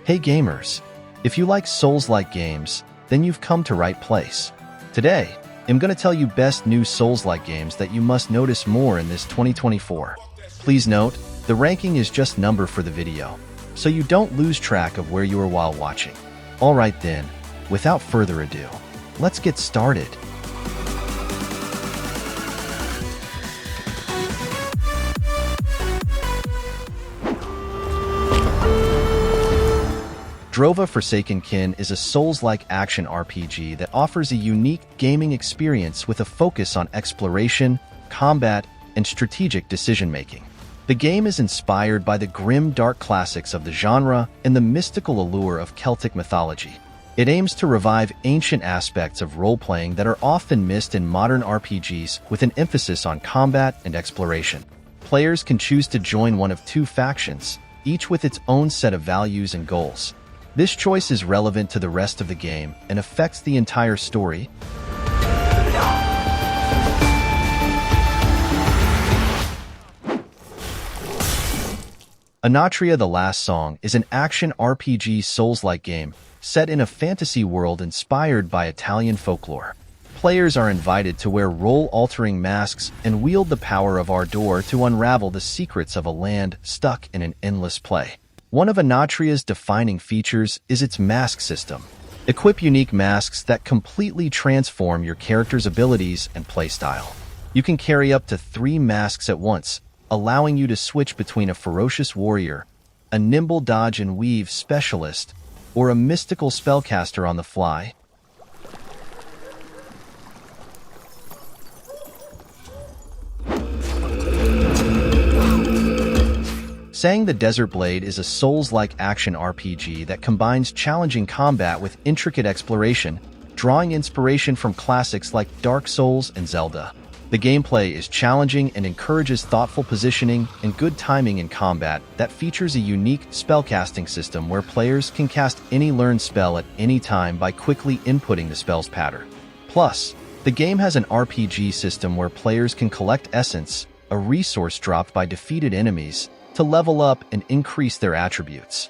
Hey gamers! If you like Souls-like games, then you've come to right place. Today, I'm going to tell you best new Souls-like games that you must notice more in this 2024. Please note, the ranking is just number for the video, so you don't lose track of where you are while watching. Alright then, without further ado, let's get started. Drova Forsaken Kin is a Souls-like action RPG that offers a unique gaming experience with a focus on exploration, combat, and strategic decision-making. The game is inspired by the grim dark classics of the genre and the mystical allure of Celtic mythology. It aims to revive ancient aspects of role-playing that are often missed in modern RPGs with an emphasis on combat and exploration. Players can choose to join one of two factions, each with its own set of values and goals. This choice is relevant to the rest of the game and affects the entire story. Enotria: The Last Song is an action RPG Souls-like game set in a fantasy world inspired by Italian folklore. Players are invited to wear role-altering masks and wield the power of Ardor to unravel the secrets of a land stuck in an endless play. One of Enotria's defining features is its mask system. Equip unique masks that completely transform your character's abilities and playstyle. You can carry up to 3 masks at once, allowing you to switch between a ferocious warrior, a nimble dodge and weave specialist, or a mystical spellcaster on the fly. Sang the Desert Blade is a Souls-like action RPG that combines challenging combat with intricate exploration, drawing inspiration from classics like Dark Souls and Zelda. The gameplay is challenging and encourages thoughtful positioning and good timing in combat that features a unique spellcasting system where players can cast any learned spell at any time by quickly inputting the spell's pattern. Plus, the game has an RPG system where players can collect essence, a resource dropped by defeated enemies, to level up and increase their attributes.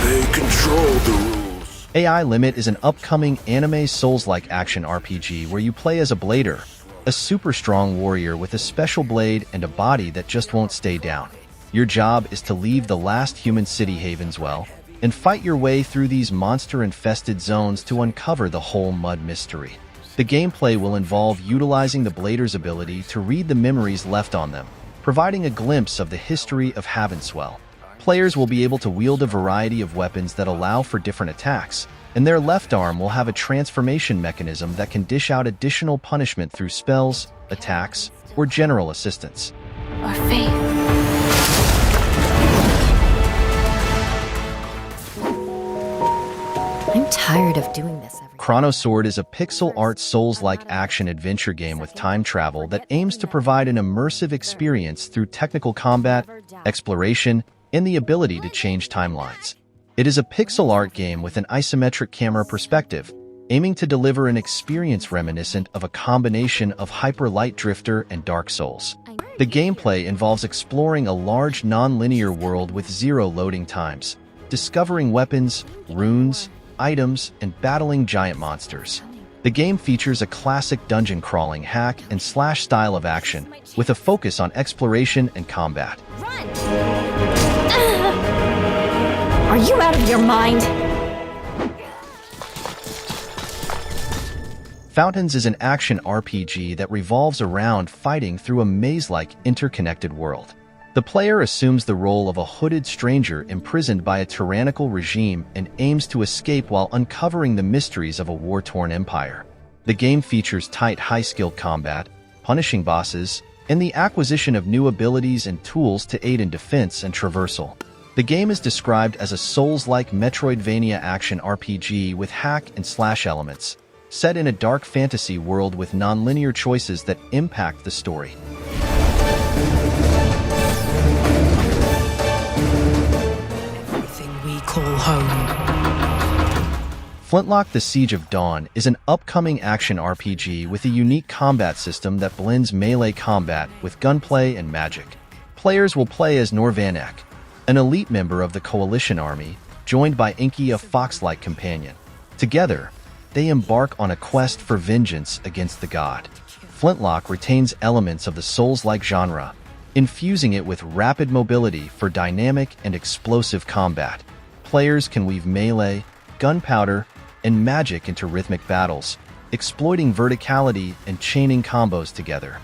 They control the rules. AI Limit is an upcoming anime Souls-like action RPG where you play as a blader, a super strong warrior with a special blade and a body that just won't stay down. Your job is to leave the last human city Havenswell and fight your way through these monster-infested zones to uncover the whole mud mystery. The gameplay will involve utilizing the blader's ability to read the memories left on them, providing a glimpse of the history of Havenswell. Players will be able to wield a variety of weapons that allow for different attacks, and their left arm will have a transformation mechanism that can dish out additional punishment through spells, attacks, or general assistance. Or faith. I'm tired of doing this. Chrono Sword is a pixel art Souls-like action-adventure game with time travel that aims to provide an immersive experience through technical combat, exploration, and the ability to change timelines. It is a pixel art game with an isometric camera perspective, aiming to deliver an experience reminiscent of a combination of Hyper Light Drifter and Dark Souls. The gameplay involves exploring a large non-linear world with 0 loading times, discovering weapons, runes, items, and battling giant monsters. The game features a classic dungeon crawling hack and slash style of action, with a focus on exploration and combat. Run! Are you out of your mind? Fountains is an action RPG that revolves around fighting through a maze-like interconnected world. The player assumes the role of a hooded stranger imprisoned by a tyrannical regime and aims to escape while uncovering the mysteries of a war-torn empire. The game features tight high-skilled combat, punishing bosses, and the acquisition of new abilities and tools to aid in defense and traversal. The game is described as a Souls-like Metroidvania action RPG with hack and slash elements, set in a dark fantasy world with non-linear choices that impact the story. Call home. Flintlock: The Siege of Dawn is an upcoming action RPG with a unique combat system that blends melee combat with gunplay and magic. Players will play as Norvanek, an elite member of the Coalition Army, joined by Enki, a fox-like companion. Together, they embark on a quest for vengeance against the god. Flintlock retains elements of the Souls-like genre, infusing it with rapid mobility for dynamic and explosive combat. Players can weave melee, gunpowder, and magic into rhythmic battles, exploiting verticality and chaining combos together.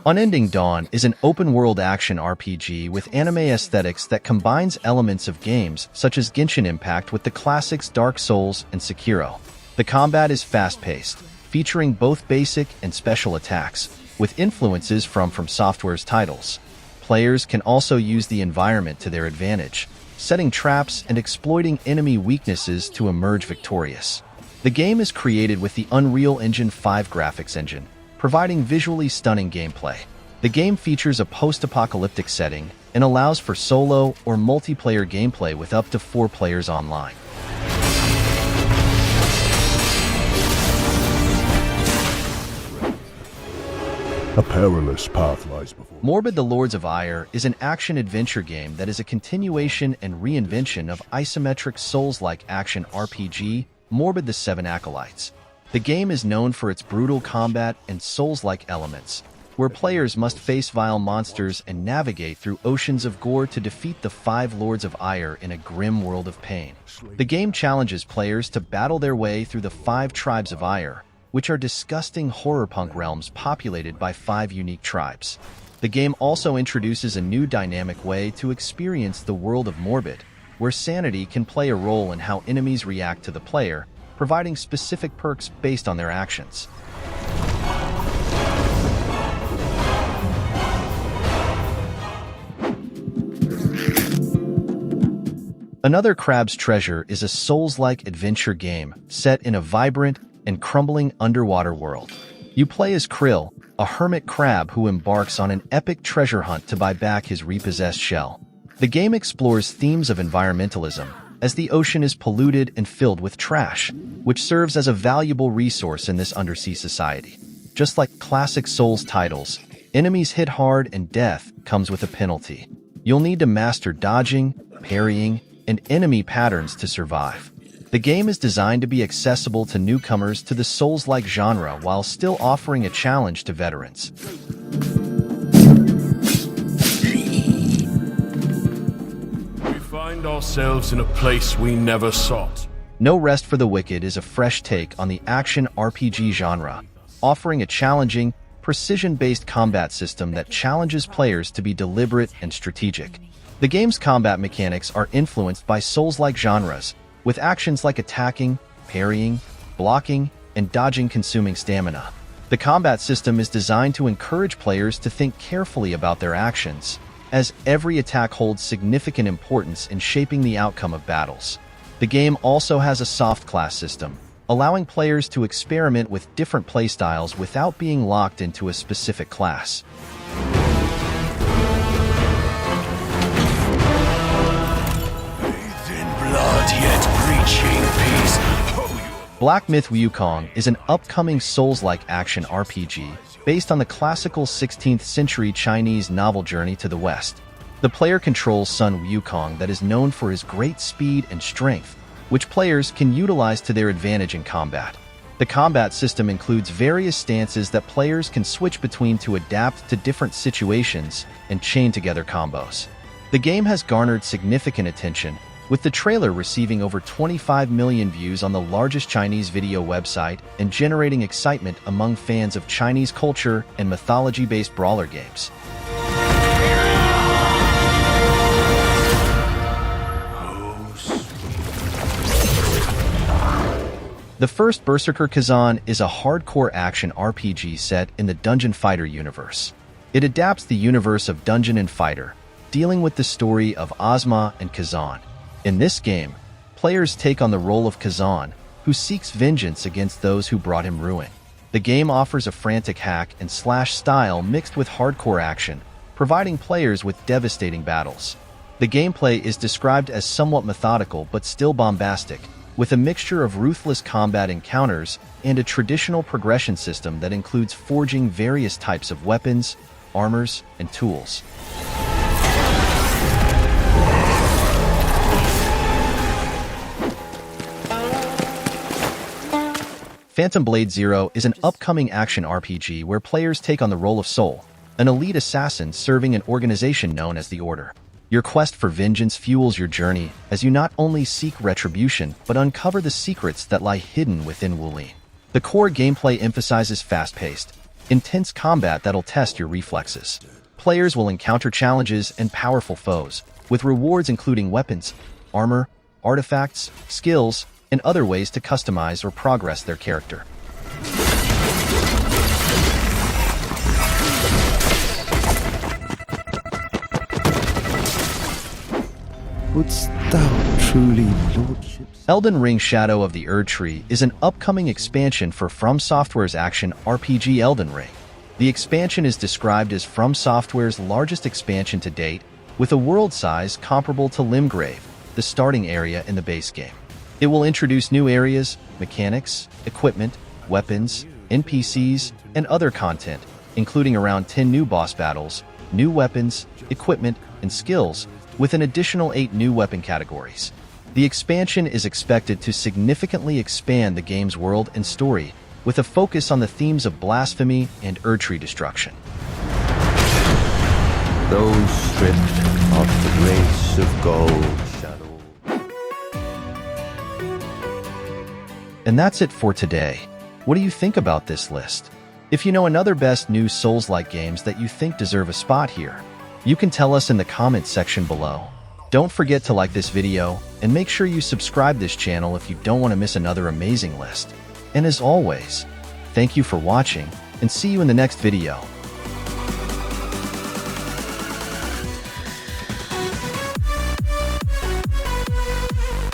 Unending Dawn is an open-world action RPG with anime aesthetics that combines elements of games such as Genshin Impact with the classics Dark Souls and Sekiro. The combat is fast-paced, featuring both basic and special attacks, with influences from Software's titles. Players can also use the environment to their advantage, setting traps and exploiting enemy weaknesses to emerge victorious. The game is created with the Unreal Engine 5 graphics engine, providing visually stunning gameplay. The game features a post-apocalyptic setting and allows for solo or multiplayer gameplay with up to 4 players online. A perilous path lies before. Morbid: The Lords of Ire is an action-adventure game that is a continuation and reinvention of isometric Souls-like action RPG Morbid: The Seven Acolytes. The game is known for its brutal combat and Souls-like elements, where players must face vile monsters and navigate through oceans of gore to defeat the 5 Lords of Ire in a grim world of pain. The game challenges players to battle their way through the 5 tribes of Ire, which are disgusting horrorpunk realms populated by 5 unique tribes. The game also introduces a new dynamic way to experience the world of Morbid, where sanity can play a role in how enemies react to the player, providing specific perks based on their actions. Another Crab's Treasure is a Souls-like adventure game set in a vibrant and crumbling underwater world. You play as Krill, a hermit crab who embarks on an epic treasure hunt to buy back his repossessed shell. The game explores themes of environmentalism, as the ocean is polluted and filled with trash, which serves as a valuable resource in this undersea society. Just like classic Souls titles, enemies hit hard and death comes with a penalty. You'll need to master dodging, parrying, and enemy patterns to survive. The game is designed to be accessible to newcomers to the Souls-like genre while still offering a challenge to veterans. We find ourselves in a place we never sought. No Rest for the Wicked is a fresh take on the action RPG genre, offering a challenging, precision-based combat system that challenges players to be deliberate and strategic. The game's combat mechanics are influenced by Souls-like genres, with actions like attacking, parrying, blocking, and dodging consuming stamina. The combat system is designed to encourage players to think carefully about their actions, as every attack holds significant importance in shaping the outcome of battles. The game also has a soft class system, allowing players to experiment with different playstyles without being locked into a specific class. Black Myth: Wukong is an upcoming Souls-like action RPG based on the classical 16th century Chinese novel Journey to the West. The player controls son Wukong that is known for his great speed and strength, which players can utilize to their advantage in combat. The combat system includes various stances that players can switch between to adapt to different situations and chain together combos. The game has garnered significant attention, with the trailer receiving over 25 million views on the largest Chinese video website and generating excitement among fans of Chinese culture and mythology-based brawler games. The first Berserker Khazan is a hardcore action RPG set in the Dungeon Fighter universe. It adapts the universe of Dungeon and Fighter, dealing with the story of Ozma and Khazan. In this game, players take on the role of Khazan, who seeks vengeance against those who brought him ruin. The game offers a frantic hack and slash style mixed with hardcore action, providing players with devastating battles. The gameplay is described as somewhat methodical but still bombastic, with a mixture of ruthless combat encounters and a traditional progression system that includes forging various types of weapons, armors, and tools. Phantom Blade Zero is an upcoming action RPG where players take on the role of Soul, an elite assassin serving an organization known as the Order. Your quest for vengeance fuels your journey as you not only seek retribution but uncover the secrets that lie hidden within Wulin. The core gameplay emphasizes fast-paced, intense combat that'll test your reflexes. Players will encounter challenges and powerful foes, with rewards including weapons, armor, artifacts, skills, and other ways to customize or progress their character. Wouldst thou truly lordship? Elden Ring Shadow of the Erdtree is an upcoming expansion for From Software's action RPG Elden Ring. The expansion is described as From Software's largest expansion to date, with a world size comparable to Limgrave, the starting area in the base game. It will introduce new areas, mechanics, equipment, weapons, NPCs, and other content, including around 10 new boss battles, new weapons, equipment, and skills, with an additional 8 new weapon categories. The expansion is expected to significantly expand the game's world and story, with a focus on the themes of blasphemy and Erdtree destruction. Those stripped of the grace of gold shadow. And that's it for today. What do you think about this list? If you know another best new Souls-like games that you think deserve a spot here, you can tell us in the comments section below. Don't forget to like this video, and make sure you subscribe this channel if you don't want to miss another amazing list. And as always, thank you for watching, and see you in the next video.